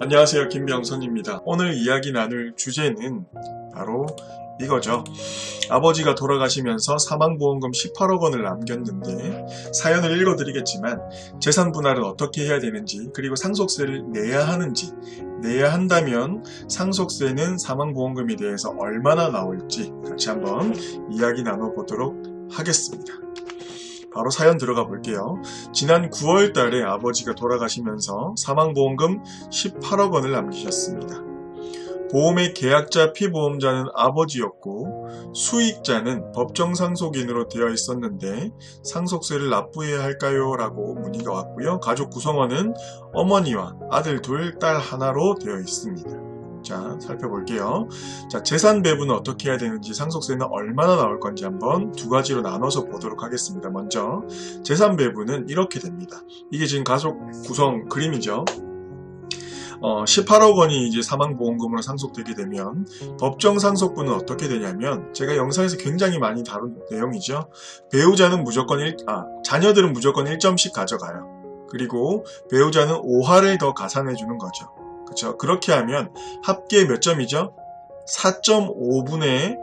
안녕하세요, 김병선입니다. 오늘 이야기 나눌 주제는 바로 이거죠. 아버지가 돌아가시면서 사망보험금 18억 원을 남겼는데 사연을 읽어드리겠지만 재산 분할은 어떻게 해야 되는지, 그리고 상속세를 내야 하는지, 내야 한다면 상속세는 사망보험금에 대해서 얼마나 나올지 같이 한번 이야기 나눠보도록 하겠습니다. 바로 사연 들어가 볼게요. 지난 9월 달에 아버지가 돌아가시면서 사망보험금 18억 원을 남기셨습니다. 보험의 계약자 피보험자는 아버지였고 수익자는 법정상속인으로 되어 있었는데 상속세를 납부해야 할까요? 라고 문의가 왔고요. 가족 구성원은 어머니와 아들 둘, 딸 하나로 되어 있습니다. 자, 살펴볼게요. 자, 재산 배분은 어떻게 해야 되는지, 상속세는 얼마나 나올 건지 한번 두 가지로 나눠서 보도록 하겠습니다. 먼저 재산 배분은 이렇게 됩니다. 이게 지금 가족 구성 그림이죠. 18억 원이 이제 사망보험금으로 상속되게 되면 법정 상속분은 어떻게 되냐면, 제가 영상에서 굉장히 많이 다룬 내용이죠. 배우자는 무조건 자녀들은 무조건 1점씩 가져가요. 그리고 배우자는 5할을 더 가산해 주는 거죠. 그렇죠? 그렇게 하면 합계 몇 점이죠? 4.5분의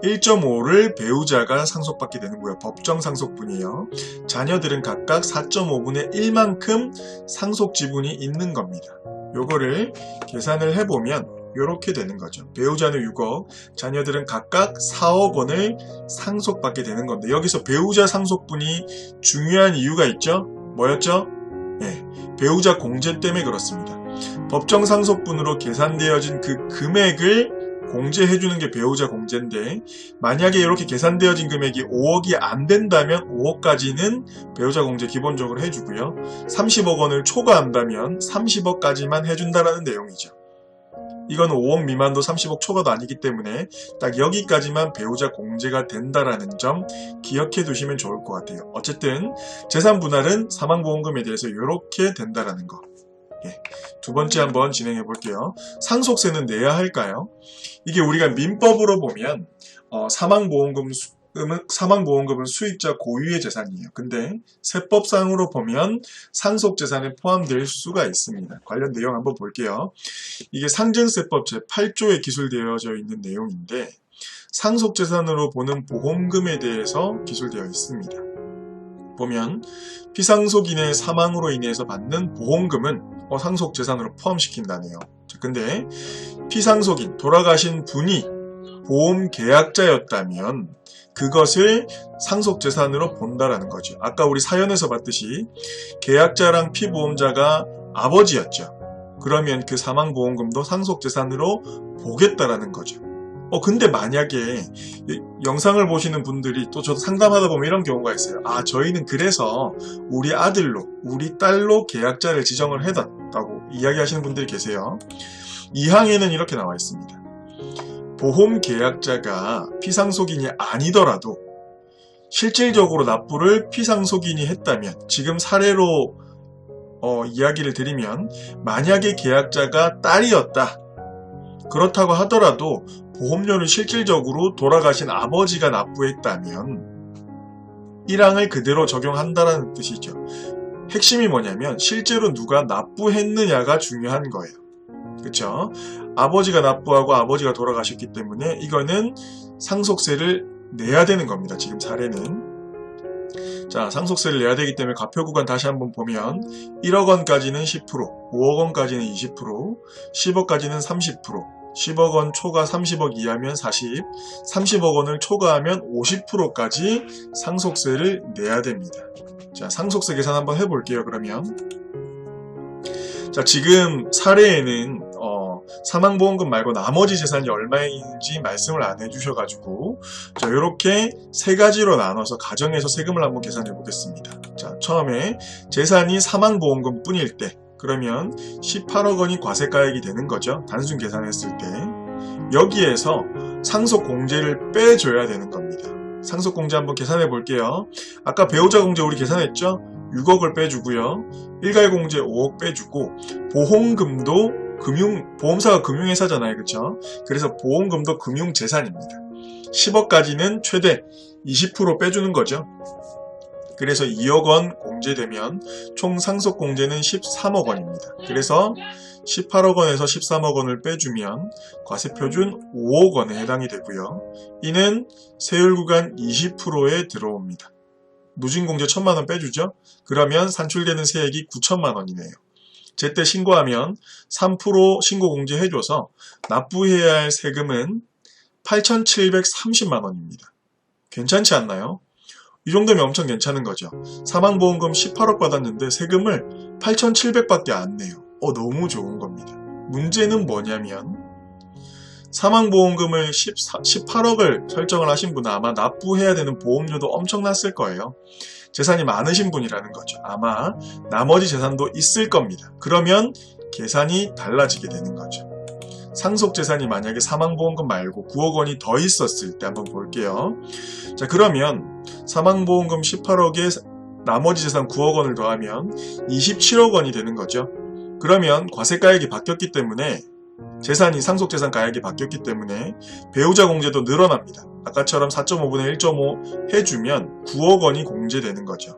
1.5를 배우자가 상속받게 되는 거예요. 법정 상속분이에요. 자녀들은 각각 4.5분의 1만큼 상속 지분이 있는 겁니다. 요거를 계산을 해보면 이렇게 되는 거죠. 배우자는 6억, 자녀들은 각각 4억 원을 상속받게 되는 건데, 여기서 배우자 상속분이 중요한 이유가 있죠? 뭐였죠? 네, 배우자 공제 때문에 그렇습니다. 법정 상속분으로 계산되어진 그 금액을 공제해주는 게 배우자 공제인데, 만약에 이렇게 계산되어진 금액이 5억이 안 된다면 5억까지는 배우자 공제 기본적으로 해주고요. 30억 원을 초과한다면 30억까지만 해준다라는 내용이죠. 이건 5억 미만도 30억 초과도 아니기 때문에 딱 여기까지만 배우자 공제가 된다라는 점 기억해 두시면 좋을 것 같아요. 어쨌든 재산 분할은 사망보험금에 대해서 이렇게 된다라는 거. 두 번째 한번 진행해 볼게요. 상속세는 내야 할까요? 이게 우리가 민법으로 보면 사망보험금은 수익자 고유의 재산이에요. 근데 세법상으로 보면 상속재산에 포함될 수가 있습니다. 관련 내용 한번 볼게요. 이게 상증세법 제8조에 기술되어져 있는 내용인데, 상속재산으로 보는 보험금에 대해서 기술되어 있습니다. 보면 피상속인의 사망으로 인해서 받는 보험금은 상속재산으로 포함시킨다네요. 근데 피상속인, 돌아가신 분이 보험계약자였다면 그것을 상속재산으로 본다라는 거죠. 아까 우리 사연에서 봤듯이 계약자랑 피보험자가 아버지였죠. 그러면 그 사망보험금도 상속재산으로 보겠다라는 거죠. 근데 만약에 영상을 보시는 분들이, 또 저도 상담하다 보면 이런 경우가 있어요. 저희는 그래서 우리 아들로, 우리 딸로 계약자를 지정을 해놨다고 이야기하시는 분들이 계세요. 2항에는 이렇게 나와 있습니다. 보험계약자가 피상속인이 아니더라도 실질적으로 납부를 피상속인이 했다면, 지금 사례로 이야기를 드리면, 만약에 계약자가 딸이었다, 그렇다고 하더라도 보험료를 실질적으로 돌아가신 아버지가 납부했다면 1항을 그대로 적용한다는 뜻이죠. 핵심이 뭐냐면 실제로 누가 납부했느냐가 중요한 거예요. 그렇죠? 아버지가 납부하고 아버지가 돌아가셨기 때문에 이거는 상속세를 내야 되는 겁니다. 지금 사례는. 자, 상속세를 내야 되기 때문에 과표구간 다시 한번 보면 1억 원까지는 10%, 5억 원까지는 20%, 10억까지는 30%, 10억 원 초과 30억 이하면 40, 30억 원을 초과하면 50%까지 상속세를 내야 됩니다. 자, 상속세 계산 한번 해볼게요. 그러면 자, 지금 사례에는 사망보험금 말고 나머지 재산이 얼마인지 말씀을 안 해주셔가지고, 자, 이렇게 세 가지로 나눠서 가정에서 세금을 한번 계산해 보겠습니다. 자, 처음에 재산이 사망보험금 뿐일 때, 그러면 18억 원이 과세가액이 되는 거죠. 단순 계산했을 때. 여기에서 상속공제를 빼줘야 되는 겁니다. 상속공제 한번 계산해 볼게요. 아까 배우자 공제 우리 계산했죠? 6억을 빼주고요. 일괄공제 5억 빼주고, 보험금도 보험사가 금융회사잖아요. 그쵸? 그래서 보험금도 금융재산입니다. 10억까지는 최대 20% 빼주는 거죠. 그래서 2억 원 공제되면 총 상속 공제는 13억 원입니다. 그래서 18억 원에서 13억 원을 빼주면 과세표준 5억 원에 해당이 되고요. 이는 세율 구간 20%에 들어옵니다. 누진공제 1,000만 원 빼주죠? 그러면 산출되는 세액이 9천만 원이네요. 제때 신고하면 3% 신고공제 해줘서 납부해야 할 세금은 8,730만 원입니다. 괜찮지 않나요? 이 정도면 엄청 괜찮은 거죠. 사망보험금 18억 받았는데 세금을 8,700밖에 안 내요. 너무 좋은 겁니다. 문제는 뭐냐면 사망보험금을 18억을 설정을 하신 분은 아마 납부해야 되는 보험료도 엄청났을 거예요. 재산이 많으신 분이라는 거죠. 아마 나머지 재산도 있을 겁니다. 그러면 계산이 달라지게 되는 거죠. 상속재산이 만약에 사망보험금 말고 9억 원이 더 있었을 때 한번 볼게요. 자, 그러면 사망보험금 18억에 나머지 재산 9억 원을 더하면 27억 원이 되는 거죠. 그러면 과세가액이 바뀌었기 때문에 재산이 상속재산 가액이 바뀌었기 때문에 배우자 공제도 늘어납니다. 아까처럼 4.5분의 1.5 해주면 9억 원이 공제되는 거죠.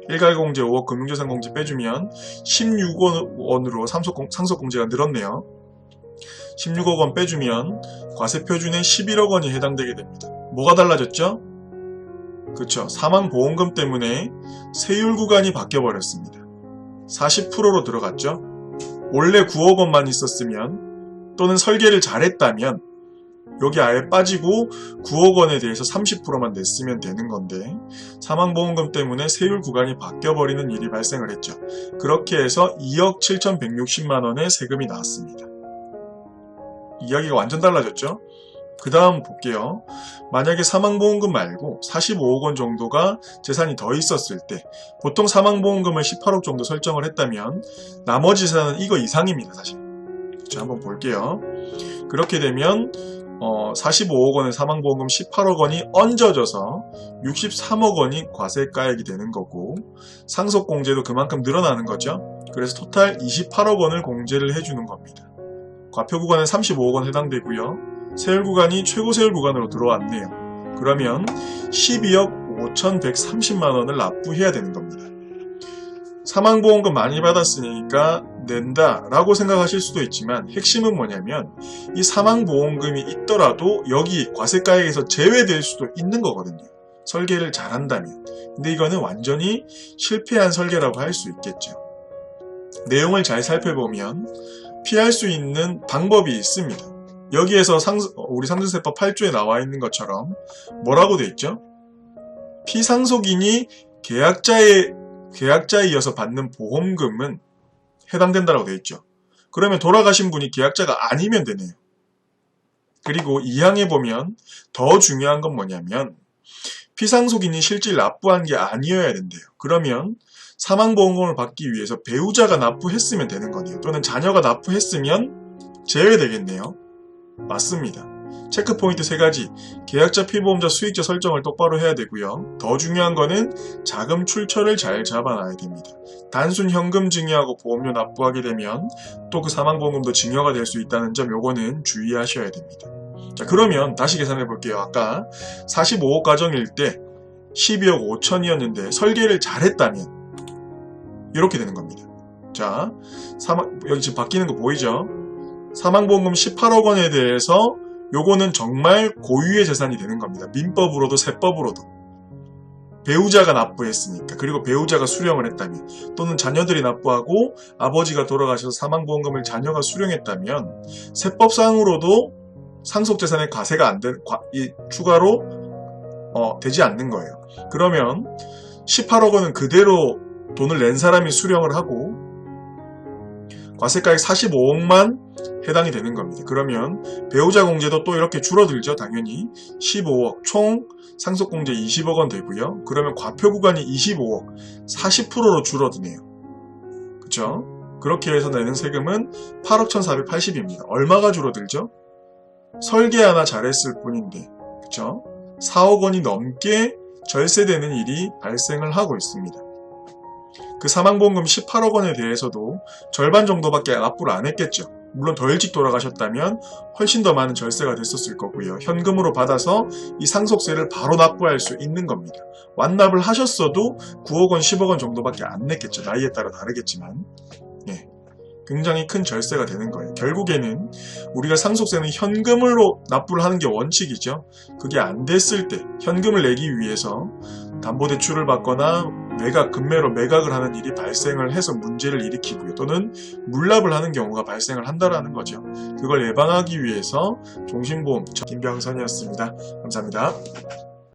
일가공제 5억 금융재산 공제 빼주면 16억 원으로 상속공제가 늘었네요. 16억 원 빼주면 과세표준에 11억 원이 해당되게 됩니다. 뭐가 달라졌죠? 그쵸. 사망보험금 때문에 세율 구간이 바뀌어버렸습니다. 40%로 들어갔죠. 원래 9억 원만 있었으면 또는 설계를 잘했다면 여기 아예 빠지고 9억 원에 대해서 30%만 냈으면 되는 건데 사망보험금 때문에 세율 구간이 바뀌어버리는 일이 발생을 했죠. 그렇게 해서 2억 7,160만 원의 세금이 나왔습니다. 이야기가 완전 달라졌죠. 그 다음 볼게요. 만약에 사망보험금 말고 45억 원 정도가 재산이 더 있었을 때 보통 사망보험금을 18억 정도 설정을 했다면 나머지 재산은 이거 이상입니다. 사실. 자, 한번 볼게요. 그렇게 되면 45억 원의 사망보험금 18억 원이 얹어져서 63억 원이 과세가액이 되는 거고 상속공제도 그만큼 늘어나는 거죠. 그래서 토탈 28억 원을 공제를 해주는 겁니다. 과표구간은 35억 원 해당되고요. 세율구간이 최고세율 구간으로 들어왔네요. 그러면 12억 5,130만 원을 납부해야 되는 겁니다. 사망보험금 많이 받았으니까 낸다 라고 생각하실 수도 있지만 핵심은 뭐냐면 이 사망보험금이 있더라도 여기 과세가액에서 제외될 수도 있는 거거든요. 설계를 잘한다면. 근데 이거는 완전히 실패한 설계라고 할 수 있겠죠. 내용을 잘 살펴보면 피할 수 있는 방법이 있습니다. 여기에서 우리 상속세법 8조에 나와 있는 것처럼 뭐라고 돼 있죠? 피상속인이 계약자에 이어서 받는 보험금은 해당된다라고 돼 있죠. 그러면 돌아가신 분이 계약자가 아니면 되네요. 그리고 2항에 보면 더 중요한 건 뭐냐면 피상속인이 실질 납부한 게 아니어야 된대요. 그러면 사망보험금을 받기 위해서 배우자가 납부했으면 되는 거네요. 또는 자녀가 납부했으면 제외되겠네요. 맞습니다. 체크포인트 3가지. 계약자, 피보험자, 수익자 설정을 똑바로 해야 되고요. 더 중요한 거는 자금 출처를 잘 잡아놔야 됩니다. 단순 현금 증여하고 보험료 납부하게 되면 또 그 사망보험금도 증여가 될 수 있다는 점 요거는 주의하셔야 됩니다. 자, 그러면 다시 계산해 볼게요. 아까 45억 가정일 때 12억 5천이었는데 설계를 잘했다면 이렇게 되는 겁니다. 자, 여기 지금 바뀌는 거 보이죠? 사망보험금 18억 원에 대해서 요거는 정말 고유의 재산이 되는 겁니다. 민법으로도 세법으로도. 배우자가 납부했으니까. 그리고 배우자가 수령을 했다면 또는 자녀들이 납부하고 아버지가 돌아가셔서 사망보험금을 자녀가 수령했다면 세법상으로도 상속재산의 과세가 안 된, 추가로 되지 않는 거예요. 그러면 18억 원은 그대로 돈을 낸 사람이 수령을 하고 과세가액 45억만 해당이 되는 겁니다. 그러면 배우자 공제도 또 이렇게 줄어들죠. 당연히 15억, 총 상속공제 20억 원 되고요. 그러면 과표 구간이 25억, 40%로 줄어드네요. 그쵸? 그렇게 해서 내는 세금은 8억 1,480입니다. 얼마가 줄어들죠? 설계 하나 잘했을 뿐인데, 그쵸? 4억 원이 넘게 절세되는 일이 발생을 하고 있습니다. 그 사망보험금 18억 원에 대해서도 절반 정도밖에 납부를 안 했겠죠. 물론 더 일찍 돌아가셨다면 훨씬 더 많은 절세가 됐었을 거고요. 현금으로 받아서 이 상속세를 바로 납부할 수 있는 겁니다. 완납을 하셨어도 9억 원, 10억 원 정도밖에 안 냈겠죠. 나이에 따라 다르겠지만. 예. 굉장히 큰 절세가 되는 거예요. 결국에는 우리가 상속세는 현금으로 납부를 하는 게 원칙이죠. 그게 안 됐을 때 현금을 내기 위해서 담보대출을 받거나 금매로 매각을 하는 일이 발생을 해서 문제를 일으키고요. 또는 물납을 하는 경우가 발생을 한다라는 거죠. 그걸 예방하기 위해서 종신보험 김병선이었습니다. 감사합니다.